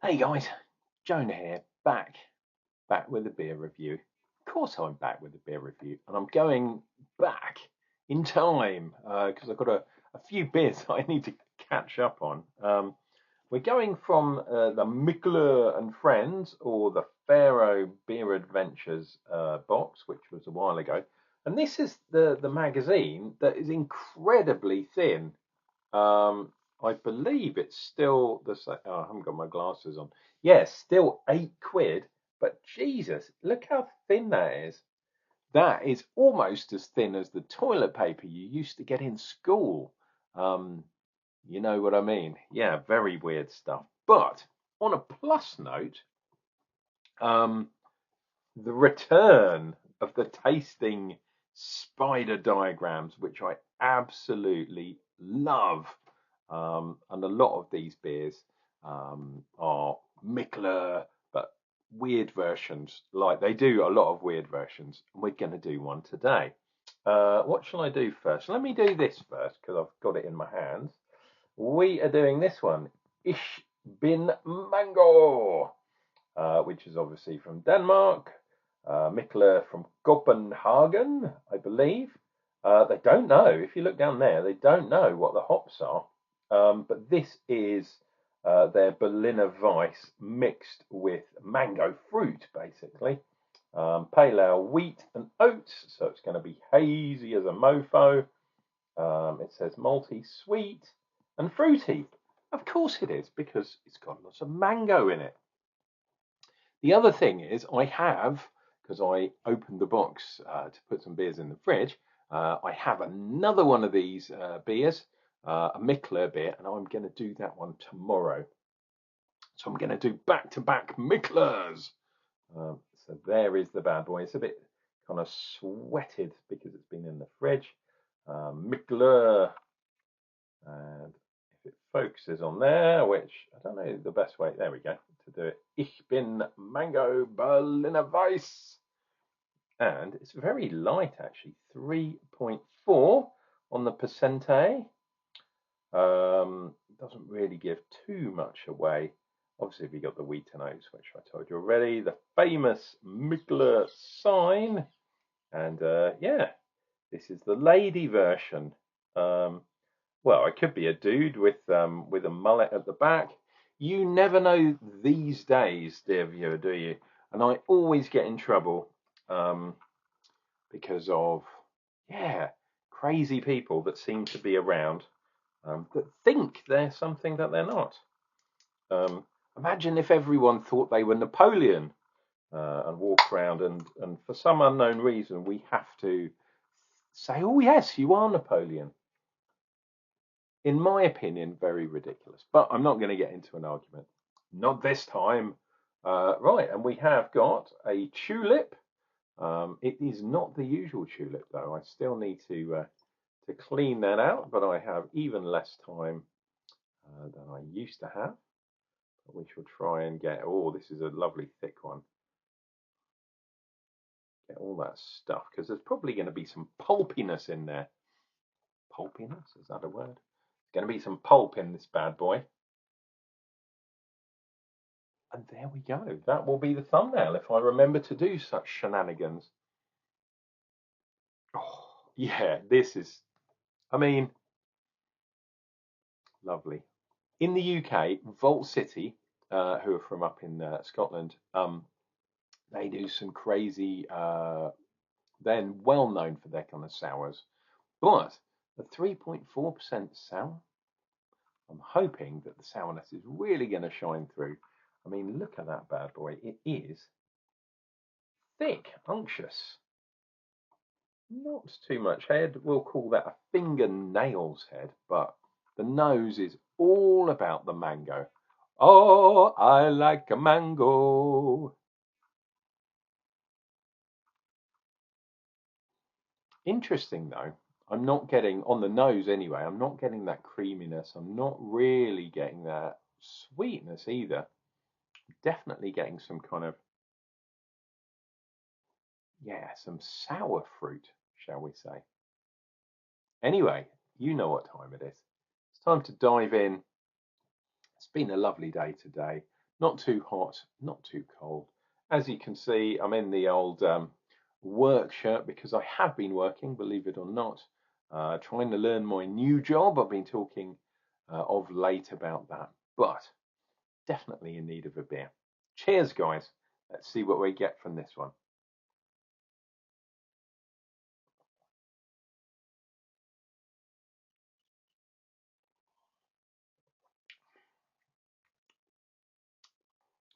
Hey guys, Jonah here, back with a beer review. Of course, I'm back with a beer review, and I'm going back in time because I've got a few beers that I need to catch up on. We're going from the Mikkeller and Friends or the Pharaoh Beer Adventures box, which was a while ago, and this is the magazine that is incredibly thin. Um, I believe it's still the same. Oh, I haven't got my glasses on. Yes, still £8, but Jesus, look how thin that is. That is almost as thin as the toilet paper you used to get in school. Um, you know what I mean? Yeah, very weird stuff. But on a plus note, um, the return of the tasting spider diagrams, which I absolutely love. And a lot of these beers are Mikkeller, but weird versions. Like they do a lot of weird versions. And we're going to do one today. What shall I do first? Let me do this first because I've got it in my hands. We are doing this one. Ich bin Mango, which is obviously from Denmark. Mikkeller from Copenhagen, I believe. They don't know. If you look down there, they don't know what the hops are. But this is their Berliner Weiss mixed with mango fruit, basically. Pale ale, wheat and oats, so it's going to be hazy as a mofo. It says malty, sweet and fruity. Of course it is, because it's got lots of mango in it. The other thing is I have, because I opened the box to put some beers in the fridge, I have another one of these beers, a Mikkeller beer, and I'm going to do that one tomorrow. So I'm going to do back-to-back Mikkellers. So there is the bad boy. It's a bit kind of sweated because it's been in the fridge. Mikkeller, and if it focuses on there, which I don't know the best way, there we go, to do it. Ich bin Mango Berliner Weiss. And it's very light actually, 3.4 on the percente. Doesn't really give too much away. Obviously, we got the wheat and oats, which I told you already. The famous Mikkeller sign. And yeah, this is the lady version. Well, it could be a dude with a mullet at the back. You never know these days, dear viewer, do you? And I always get in trouble because of, yeah, crazy people that seem to be around that think they're something that they're not. Imagine if everyone thought they were Napoleon and walked around, and for some unknown reason we have to say, "Oh yes, you are Napoleon." In my opinion, very ridiculous. But I'm not going to get into an argument. Not this time. Right, and we have got a tulip. It is not the usual tulip, though. I still need to clean that out, but I have even less time than I used to have. But we shall try and get. Oh, this is a lovely thick one. Get all that stuff because there's probably going to be some pulpiness in there. Pulpiness, is that a word? There's going to be some pulp in this bad boy. And there we go. That will be the thumbnail if I remember to do such shenanigans. Oh, yeah, this is, I mean, lovely. In the UK, Vault City, who are from up in Scotland, they do some crazy, they're well known for their kind of sours. But the 3.4% sour, I'm hoping that the sourness is really going to shine through. I mean, look at that bad boy. It is thick, unctuous. Not too much head. We'll call that a fingernails head, but the nose is all about the mango. Oh, I like a mango. Interesting though, I'm not getting, on the nose anyway, I'm not getting that creaminess. I'm not really getting that sweetness either. Definitely getting some kind of, yeah, some sour fruit, shall we say. Anyway, you know what time it is. It's time to dive in. It's been a lovely day today. Not too hot, not too cold. As you can see, I'm in the old work shirt because I have been working, believe it or not, trying to learn my new job. I've been talking of late about that, but definitely in need of a beer. Cheers, guys. Let's see what we get from this one.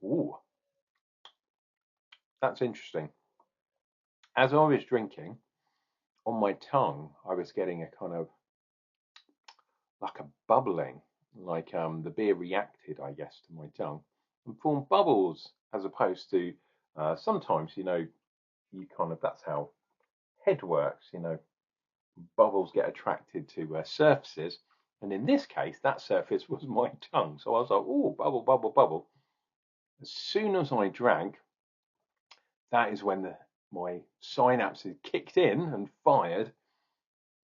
Ooh, that's interesting. As I was drinking, on my tongue, I was getting a kind of like a bubbling, like the beer reacted, I guess, to my tongue and formed bubbles, as opposed to sometimes, you kind of that's how head works. Bubbles get attracted to surfaces, and in this case, that surface was my tongue. So I was like, "Oh, bubble, bubble, bubble." As soon as I drank, that is when my synapses kicked in and fired,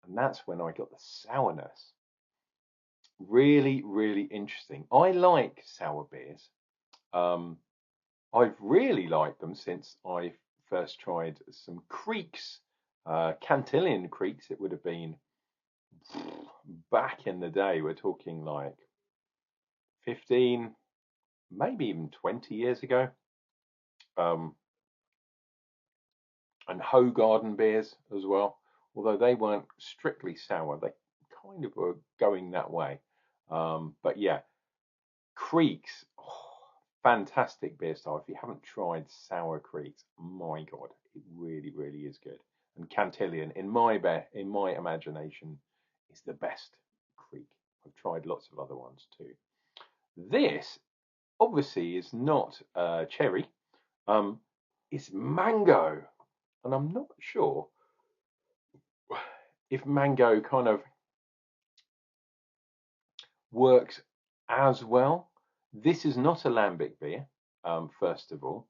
and that's when I got the sourness. Really, really interesting. I like sour beers. Um, I've really liked them since I first tried some creeks, Cantillon creeks. It would have been back in the day. We're talking like 15, maybe even 20 years ago. Um, and Hoegaarden beers as well, although they weren't strictly sour. They kind of were going that way. But yeah, Creeks, fantastic beer style. If you haven't tried Sour Creeks, my God, it really, really is good. And Cantillon, in my imagination, is the best Creek. I've tried lots of other ones too. This obviously is not cherry. Um, it's mango, and I'm not sure if mango kind of works as well. This is not a lambic beer, first of all,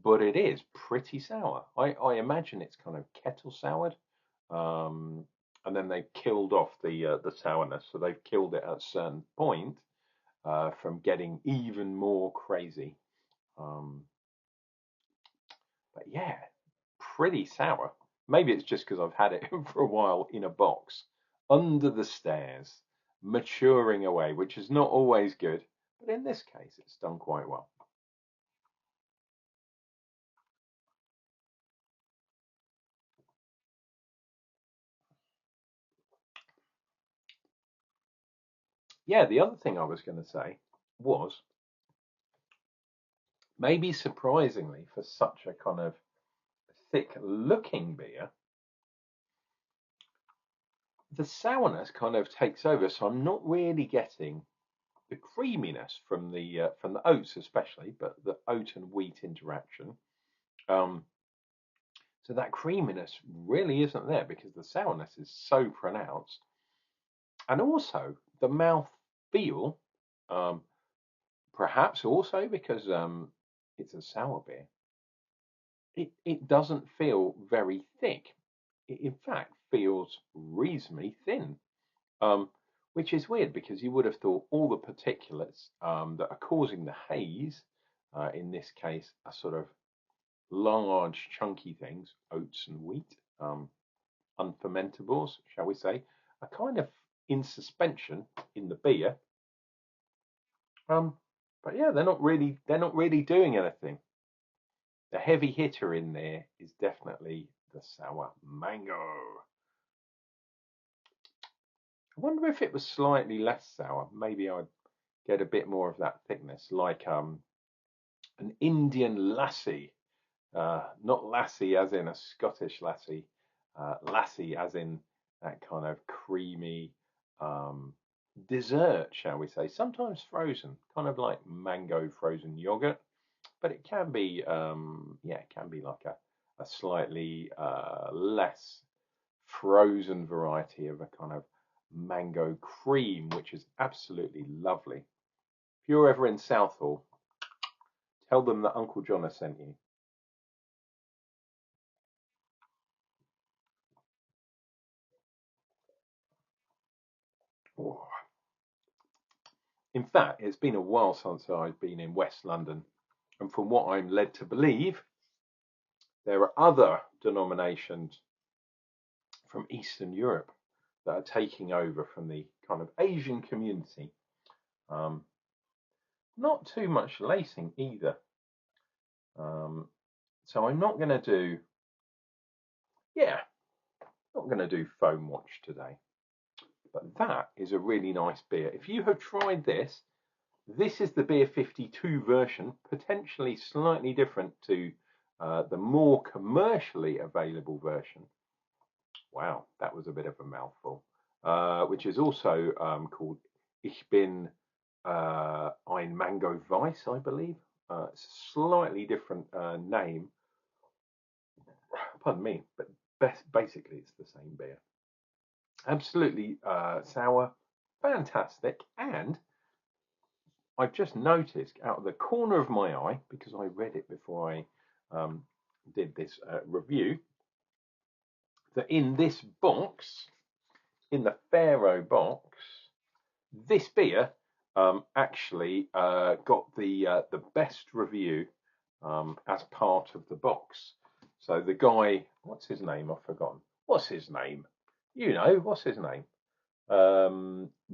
but it is pretty sour. I imagine it's kind of kettle soured, um, and then they've killed off the sourness, so they've killed it at a certain point from getting even more crazy. Um, but yeah, pretty sour. Maybe it's just because I've had it for a while in a box under the stairs, maturing away, which is not always good, but in this case, it's done quite well. Yeah, the other thing I was going to say was maybe surprisingly for such a kind of thick looking beer, the sourness kind of takes over. So I'm not really getting the creaminess from the oats, especially, but the oat and wheat interaction. Um, so that creaminess really isn't there because the sourness is so pronounced, and also the mouth feel, um, perhaps also because it's a sour beer. It doesn't feel very thick. It in fact feels reasonably thin, um, which is weird because you would have thought all the particulates that are causing the haze, in this case, are sort of large, chunky things, oats and wheat, unfermentables, shall we say, are kind of in suspension in the beer. Um, but yeah, they're not really doing anything. The heavy hitter in there is definitely the sour mango. I wonder if it was slightly less sour. Maybe I'd get a bit more of that thickness, like an Indian lassie. Not lassie as in a Scottish lassie, lassie as in that kind of creamy um, dessert, shall we say? Sometimes frozen, kind of like mango frozen yogurt, but it can be, yeah, it can be like a slightly less frozen variety of a kind of mango cream, which is absolutely lovely. If you're ever in Southall, tell them that Unclejona sent you. Oh, In fact, it's been a while since I've been in West London, and from what I'm led to believe, there are other denominations from Eastern Europe that are taking over from the kind of Asian community. Not too much lacing either. So I'm not going to do, not going to do foam watch today. But that is a really nice beer. If you have tried this, this is the Beer 52 version, potentially slightly different to the more commercially available version. Wow, that was a bit of a mouthful. Which is also called Ich bin ein Mango Weiss, I believe. It's a slightly different name. Pardon me, but basically it's the same beer. Absolutely sour, fantastic, and I've just noticed out of the corner of my eye, because I read it before I did this review, that in this box, in the Pharaoh box, this beer actually got the best review as part of the box. So the guy, what's his name? I've forgotten. What's his name? You know, what's his name?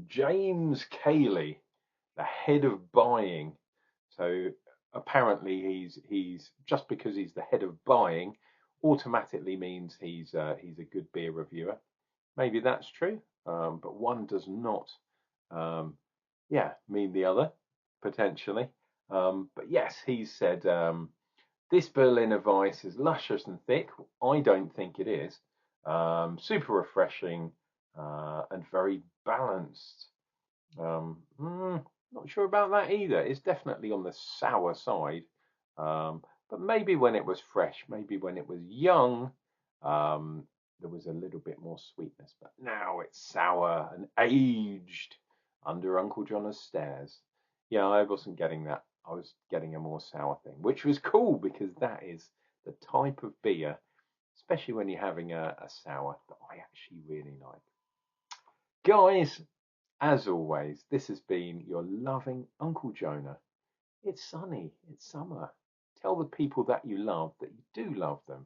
James Cayley, the head of buying. So apparently he's just because he's the head of buying automatically means he's a good beer reviewer. Maybe that's true, but one does not mean the other potentially. But yes, he said this Berliner Weiss is luscious and thick. I don't think it is. Super refreshing and very balanced. Not sure about that either. It's definitely on the sour side. But maybe when it was fresh, maybe when it was young, there was a little bit more sweetness. But now it's sour and aged under Unclejona's stairs. Yeah, I wasn't getting that. I was getting a more sour thing, which was cool because that is the type of beer, especially when you're having a sour, that I actually really like. Guys, as always, this has been your loving Uncle Jonah. It's sunny, it's summer. Tell the people that you love that you do love them.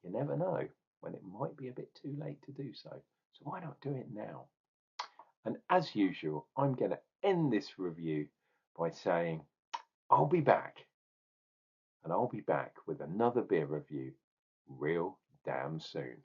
You never know when it might be a bit too late to do so. So why not do it now? And as usual, I'm going to end this review by saying I'll be back. And I'll be back with another beer review real damn soon.